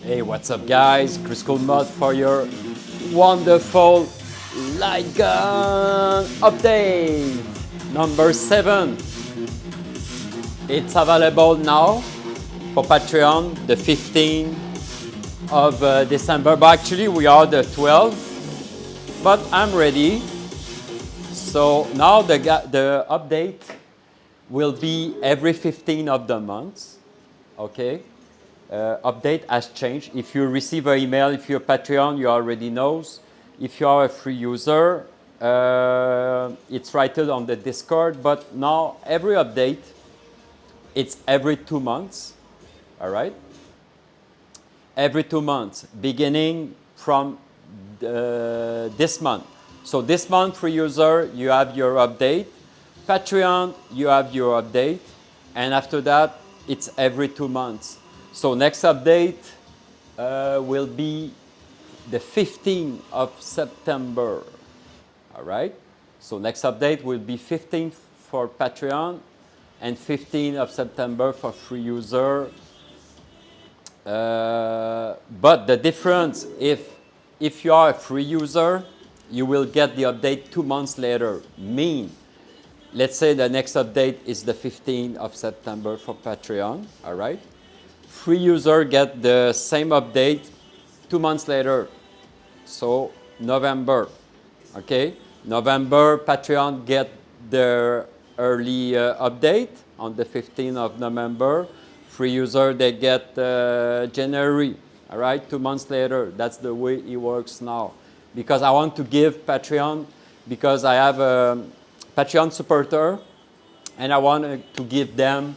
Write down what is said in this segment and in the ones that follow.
Hey, what's up guys? Kriscoolmod for your wonderful light gun update number 7. It's available now for Patreon the 15th of December, but actually we are the 12th, but I'm ready. So now the update will be every 15th of the month, okay? Update has changed. If you receive an email, if you're Patreon, you already knows. If you are a free user, it's rated on the Discord, but now every update, it's every 2 months, all right? Every 2 months, beginning from this month. So this month, free user, you have your update. Patreon, you have your update. And after that, it's every 2 months. So next update will be the 15th of September, all right? So next update will be 15th for Patreon and 15th of September for free user. But the difference, if you are a free user, you will get the update 2 months later. Let's say the next update is the 15th of September for Patreon, all right? Free user get the same update 2 months later. So November, okay? November, Patreon get their early update on the 15th of November. Free user, they get January, all right? 2 months later. That's the way it works now. Because I want to give Patreon, because I have a Patreon supporter, and I want to give them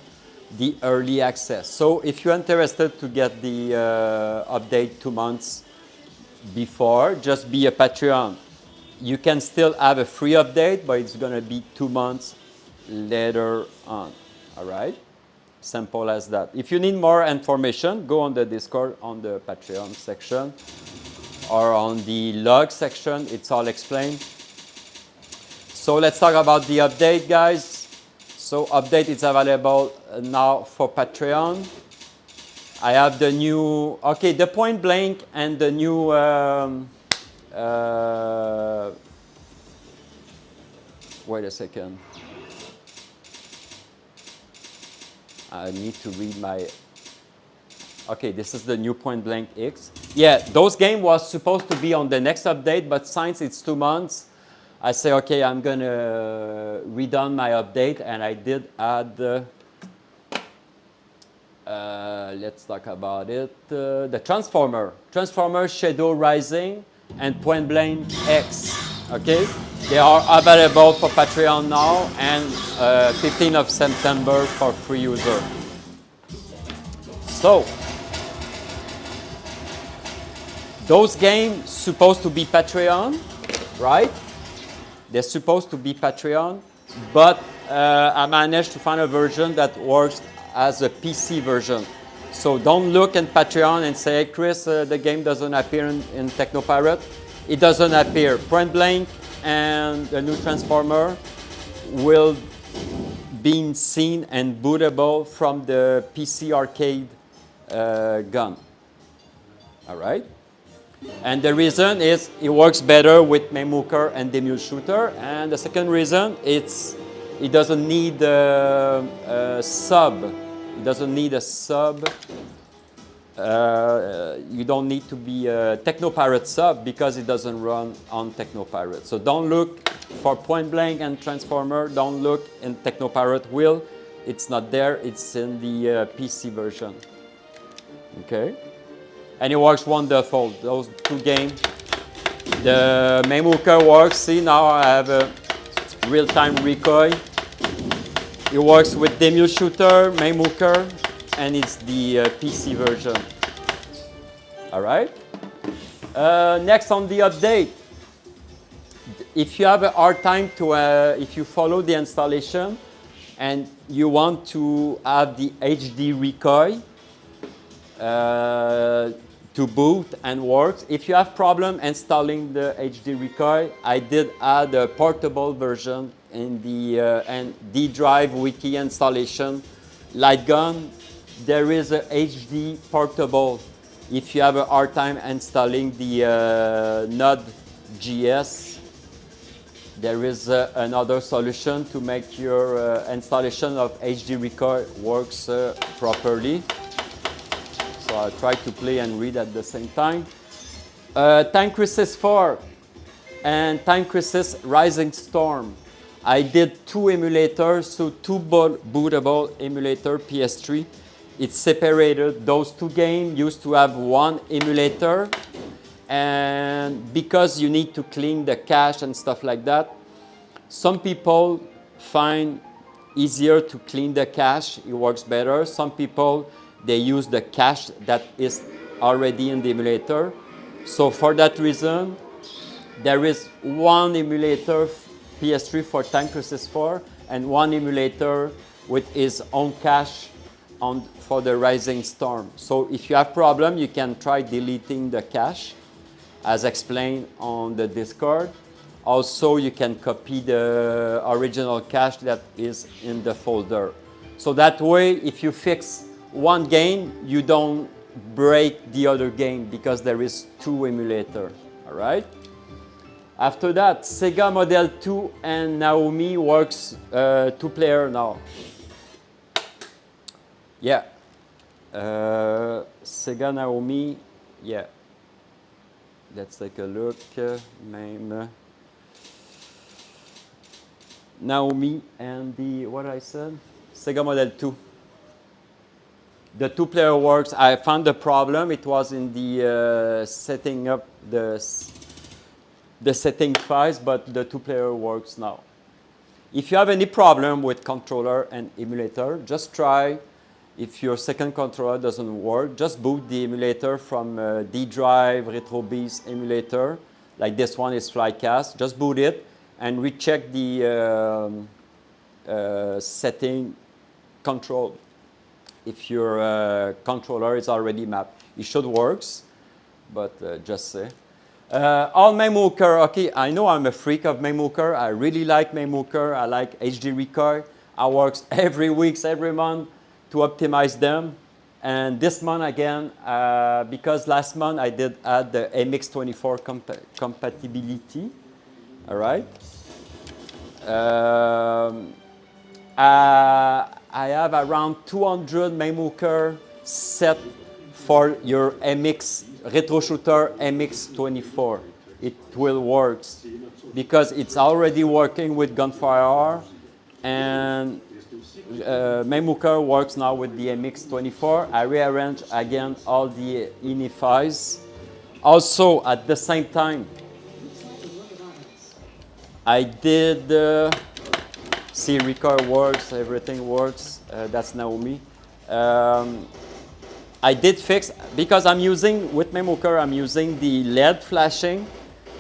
the early access. So if you're interested to get the update 2 months before, just be a Patreon. You can still have a free update, but it's gonna be 2 months later on, all right? Simple as that. If you need more information, go on the Discord, on the Patreon section, or on the log section, it's all explained. So let's talk about the update, guys. So update is available now for Patreon. I have the new, okay, the point blank and the new, wait a second. I need to read my, okay, this is the new Point Blank X. Yeah, those game was supposed to be on the next update, but since it's 2 months, I say, okay, I'm gonna redone my update, and I did add, let's talk about it, the Transformer Shadow Rising and Point Blank X, okay? They are available for Patreon now, and 15th of September for free user. So, those games supposed to be Patreon, right? They're supposed to be Patreon, but I managed to find a version that works as a PC version. So don't look in Patreon and say, hey, Chris, the game doesn't appear in TechnoPirate. It doesn't appear. Point Blank and the new Transformer will be seen and bootable from the PC arcade gun. All right? And the reason is it works better with MAME and Demule Shooter. And the second reason, it doesn't need a sub. It doesn't need a sub. You don't need to be a TechnoPirate sub because it doesn't run on TechnoPirate. So don't look for Point Blank and Transformer. Don't look in TechnoPirate wheel. It's not there. It's in the PC version. Okay. And it works wonderful, those 2 games. The MAME works. See, now I have a real-time recoil. It works with Demule Shooter, MAME, and it's the PC version. All right? Next on the update. If you have a hard time to, if you follow the installation and you want to have the HD recoil, to boot and works. If you have problem installing the HD recoil, I did add a portable version in the D drive wiki installation light gun. There is a HD portable If you have a hard time installing the Node.js, there is another solution to make your installation of HD Record works properly. So I'll try to play and read at the same time. Time Crisis 4 and Time Crisis Rising Storm. I did 2 emulators, so 2 bootable emulator PS3. It's separated. Those 2 games used to have 1 emulator, and because you need to clean the cache and stuff like that, some people find easier to clean the cache. It works better. Some people, they use the cache that is already in the emulator. So for that reason, there is 1 emulator PS3 for Time Crisis 4 and 1 emulator with its own cache for the Rising Storm. So if you have problem, you can try deleting the cache as explained on the Discord. Also, you can copy the original cache that is in the folder. So that way, if you fix 1 game, you don't break the other game because there is 2 emulators, all right? After that, Sega Model 2 and Naomi works 2-player now. Yeah. Sega Naomi, yeah. Let's take a look. MAME. Naomi and the, what I said? Sega Model 2. The 2-player works. I found the problem. It was in the setting up the setting files, but the 2-player works now. If you have any problem with controller and emulator, just try. If your second controller doesn't work, just boot the emulator from D drive, RetroBeast emulator. Like this one is Flycast. Just boot it and recheck the setting control. If your controller is already mapped, it should work, but just say. All MAME, okay, I know I'm a freak of MAME. I really like MAME. I like HD Record. I work every week, every month to optimize them. And this month again, because last month I did add the MX24 compatibility. All right. I have around 200 MAME set for your MX retro shooter MX24. It will work because it's already working with Gunfire, and MAME works now with the MX24. I rearrange again all the INI files. Also, at the same time, I did see record works, everything works. That's Naomi. I did fix, because I'm using, with MAME, I'm using the LED flashing.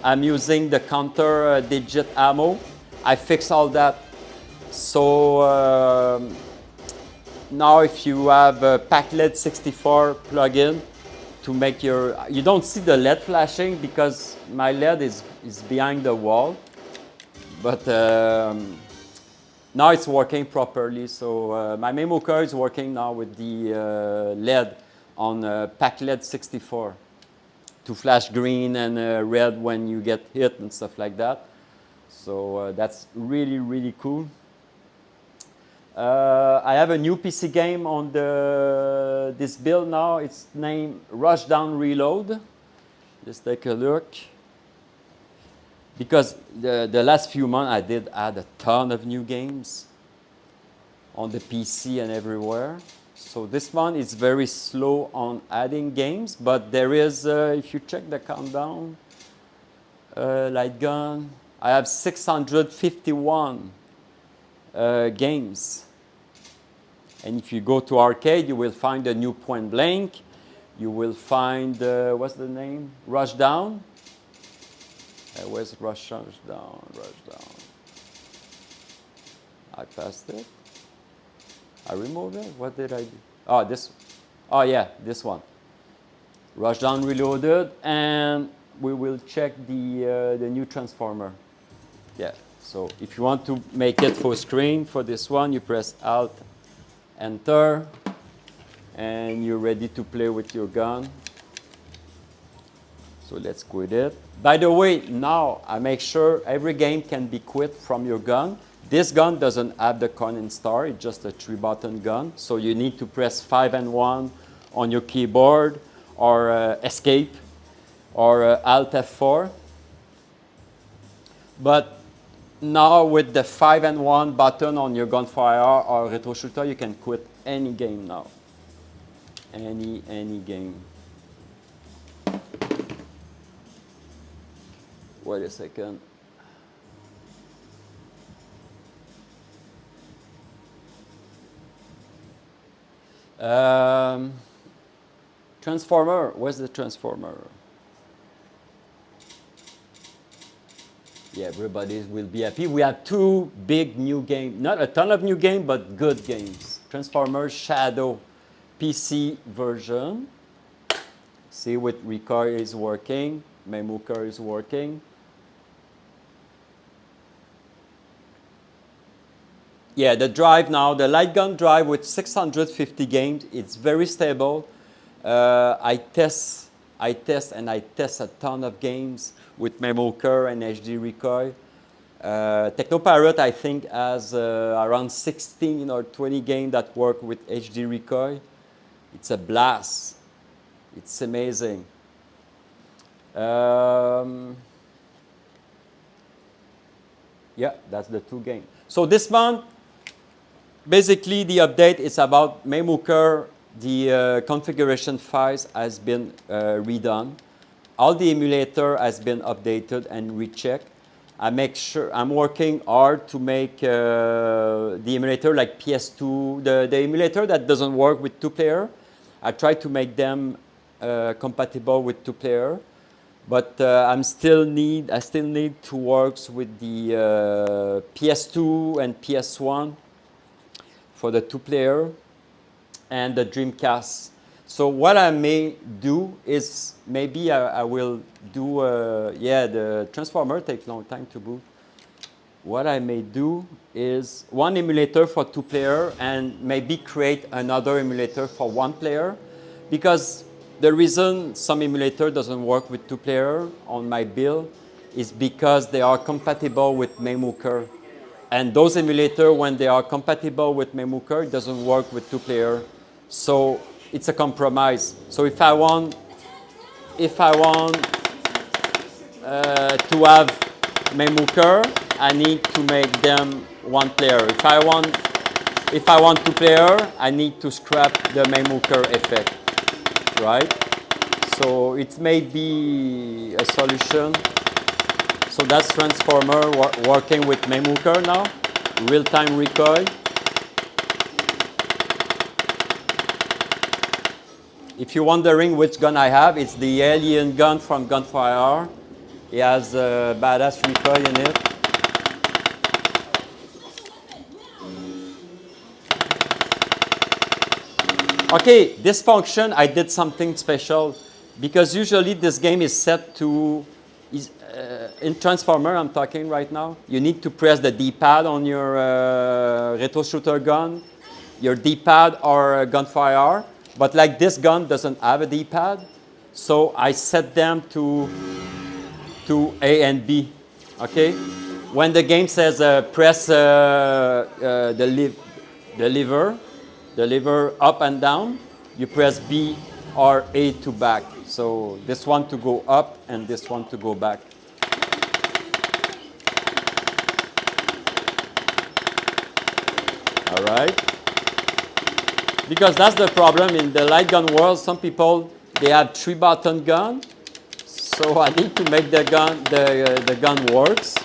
I'm using the counter digit ammo. I fixed all that. So now if you have a PackLED 64 plugin to make your, you don't see the LED flashing because my LED is behind the wall. But now it's working properly. So my MAME is working now with the LED on PackLED 64 to flash green and red when you get hit and stuff like that. So that's really, really cool. I have a new PC game on this build now. It's named Rushdown Reload. Let's take a look. Because the last few months I did add a ton of new games on the PC and everywhere. So this one is very slow on adding games, but there is, if you check the countdown, light gun, I have 651 games. And if you go to arcade, you will find a new Point Blank. You will find, what's the name? Rushdown. Where's Rushdown? Rushdown. I passed it. I removed it. What did I do? Oh, this. Oh, yeah, this one. Rushdown Reloaded, and we will check the new transformer. Yeah. So if you want to make it full screen for this one, you press Alt, Enter, and you're ready to play with your gun. So let's quit it. By the way, now I make sure every game can be quit from your gun. This gun doesn't have the coin and star, it's just a 3-button gun. So you need to press 5 and 1 on your keyboard, or escape, or Alt F4. But now with the 5 and 1 button on your gunfire or retro shooter, you can quit any game now. Any game. Wait a second. Transformer, where's the transformer? Yeah, everybody will be happy. We have 2 big new games, not a ton of new games, but good games. Transformer Shadow PC version. See, with Recoil is working, Memuker is working. Yeah, the drive now, the light gun drive with 650 games, it's very stable. I test a ton of games with Memuker and HD Recoil. Technopirate, I think, has around 16 or 20 games that work with HD Recoil. It's a blast. It's amazing. Yeah, that's the 2 games. So this month, basically the update is about Memuker. The configuration files has been redone. All the emulator has been updated and rechecked. I'm working hard to make the emulator like PS2, the emulator that doesn't work with 2-player. I try to make them compatible with 2-player, but I still need to work with the PS2 and PS1 for the 2-player and the Dreamcast. So what I may do is maybe I will do, yeah, the Transformer takes a long time to boot. What I may do is 1 emulator for 2-player and maybe create another emulator for 1-player, because the reason some emulator doesn't work with 2-player on my build is because they are compatible with Memuker. And those emulators, when they are compatible with Memuker, it doesn't work with 2-player. So it's a compromise. So if I want to have Memuker, I need to make them 1-player. If I want 2-player, I need to scrap the Memuker effect, right? So it may be a solution. So that's Transformer working with Memuker now, real-time recoil. If you're wondering which gun I have, it's the Alien gun from Gunfire. It has a badass recoil in it. Okay, this function, I did something special, because usually this game is set to, in Transformer I'm talking right now, you need to press the D-pad on your retro shooter gun, your D-pad or Gunfire. But like this gun doesn't have a D-pad, so I set them to A and B, okay? When the game says press the lever up and down, you press B or A to back. So this one to go up and this one to go back. All right? Because that's the problem in the light gun world. Some people, they have 3-button gun. So I need to make the gun works.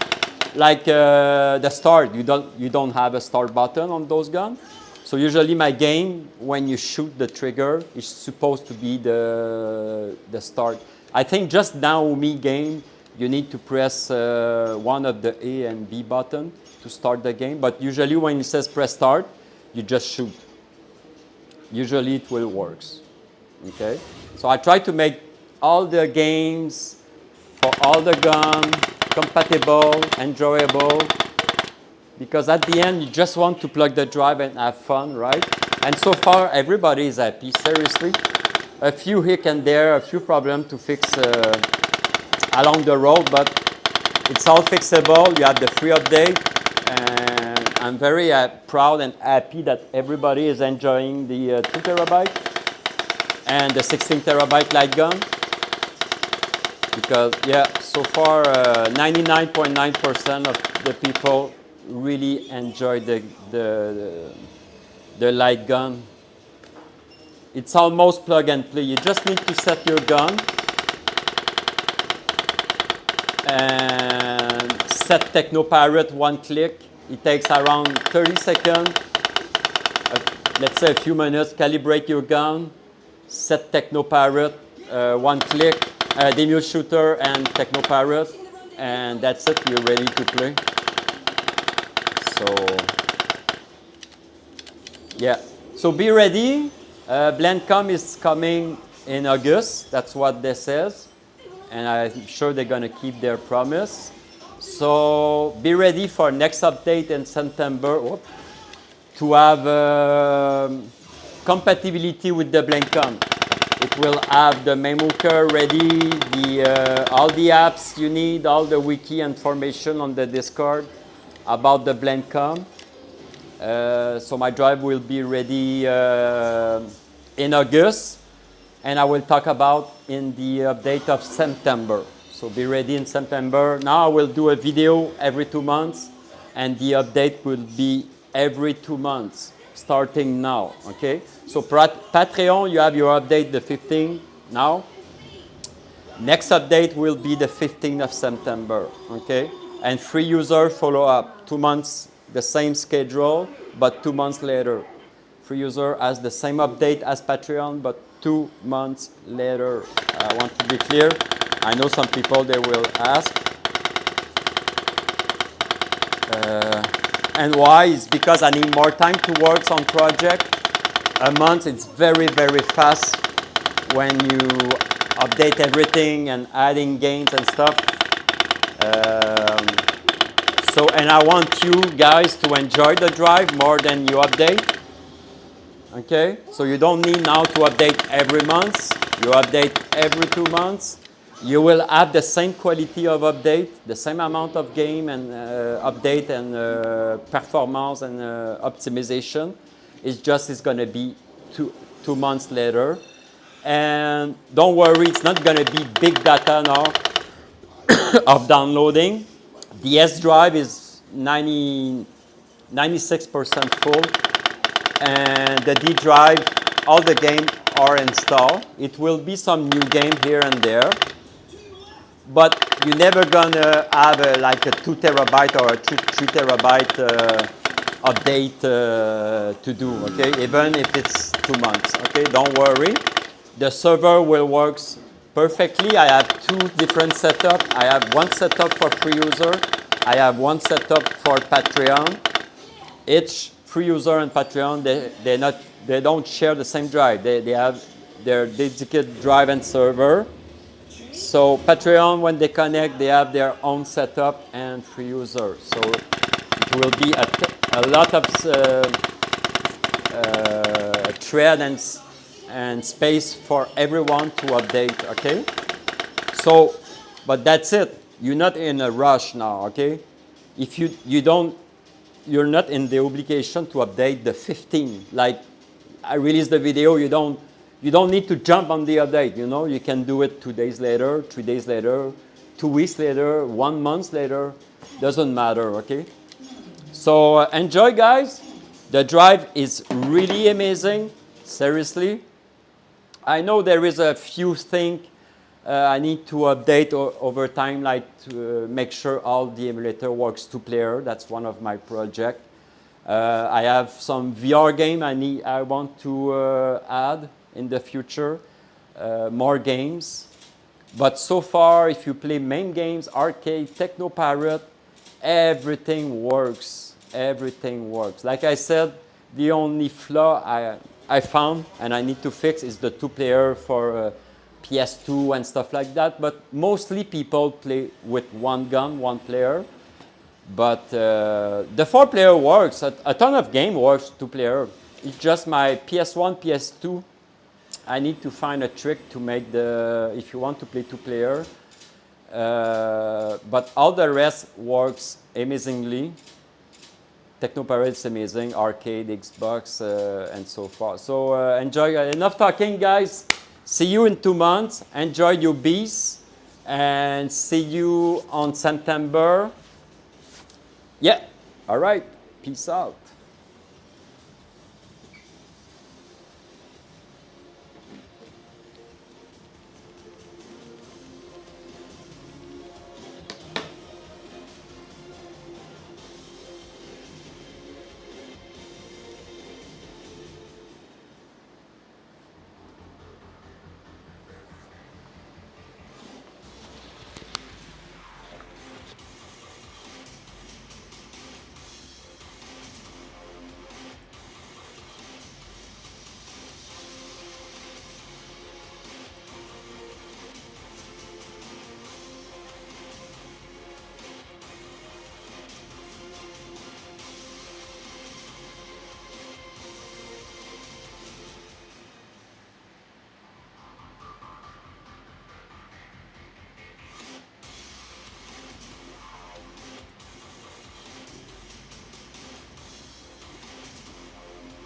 Like the start, you don't have a start button on those guns. So usually my game, when you shoot the trigger, is supposed to be the start. I think just now me game, you need to press one of the A and B button to start the game. But usually when it says press start, you just shoot. Usually it will work. Okay? So I try to make all the games for all the guns compatible, enjoyable, because at the end you just want to plug the drive and have fun, right? And so far everybody is happy, seriously. A few here and there, a few problems to fix along the road, but it's all fixable. You have the free update, and I'm very proud and happy that everybody is enjoying the 2 terabyte and the 16 terabyte light gun. Because yeah, so far 99.9% of the people really enjoy the light gun. It's almost plug and play. You just need to set your gun and set TechnoPirate one click. It takes around 30 seconds, let's say a few minutes. Calibrate your gun, set TechnoPirate one click, demo shooter and TechnoPirate, and that's it. You're ready to play. So yeah, so be ready. BlendCom is coming in August. That's what this says, and I'm sure they're gonna keep their promise. So be ready for next update in September to have compatibility with the BlendCom. It will have the MAME ready, all the apps you need, all the wiki information on the Discord about the BlendCom. So my drive will be ready in August, and I will talk about in the update of September. So be ready in September. Now I will do a video every 2 months, and the update will be every 2 months, starting now, okay? So Patreon, you have your update the 15th now. Next update will be the 15th of September, okay? And free user follow-up, 2 months, the same schedule, but 2 months later. Free user has the same update as Patreon, but 2 months later. I want to be clear. I know some people, they will ask. And why? It's because I need more time to work on project. A month, it's very, very fast when you update everything and adding games and stuff. And I want you guys to enjoy the drive more than you update. Okay? So you don't need now to update every month. You update every 2 months. You will have the same quality of update, the same amount of game and update and performance and optimization. It's going to be two months later. And don't worry, it's not going to be big data now of downloading. The S drive is 96% full. And the D drive, all the games are installed. It will be some new game here and there. But you're never gonna have like a 2 terabyte or a 3 terabyte update to do, okay? Even if it's 2 months, okay? Don't worry. The server will work perfectly. I have 2 different setups. I have one setup for free user. I have one setup for Patreon. Each free user and Patreon, they don't share the same drive. They have their dedicated drive and server. So Patreon, when they connect, they have their own setup and free user. So it will be a lot of thread and space for everyone to update, okay? So, but that's it. You're not in a rush now, okay? If you're not in the obligation to update the 15. Like I released the video, you don't need to jump on the update, you know? You can do it 2 days later, 3 days later, 2 weeks later, 1 month later. Doesn't matter, okay? So enjoy, guys. The drive is really amazing, seriously. I know there is a few things I need to update over time, like to make sure all the emulator works 2-player. That's one of my projects. I have some VR game I want to add in the future, more games. But so far, if you play main games, arcade, TechnoPirate, everything works. Everything works. Like I said, the only flaw I found and I need to fix is the 2-player for PS2 and stuff like that. But mostly people play with one gun, 1 player. But the 4-player works. A ton of game works 2-player. It's just my PS1, PS2. I need to find a trick to make if you want to play 2-player, But all the rest works amazingly. Technoparade is amazing, arcade, Xbox, and so forth. So enjoy. Enough talking, guys. See you in 2 months. Enjoy your beast, and see you on September. Yeah. All right. Peace out.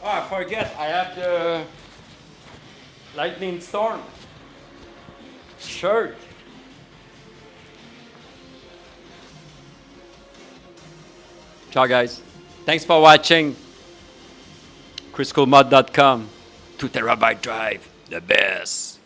Oh, I forget. I have the lightning storm shirt. Ciao, guys. Thanks for watching. Kriscoolmod.com. 2 terabyte drive. The best.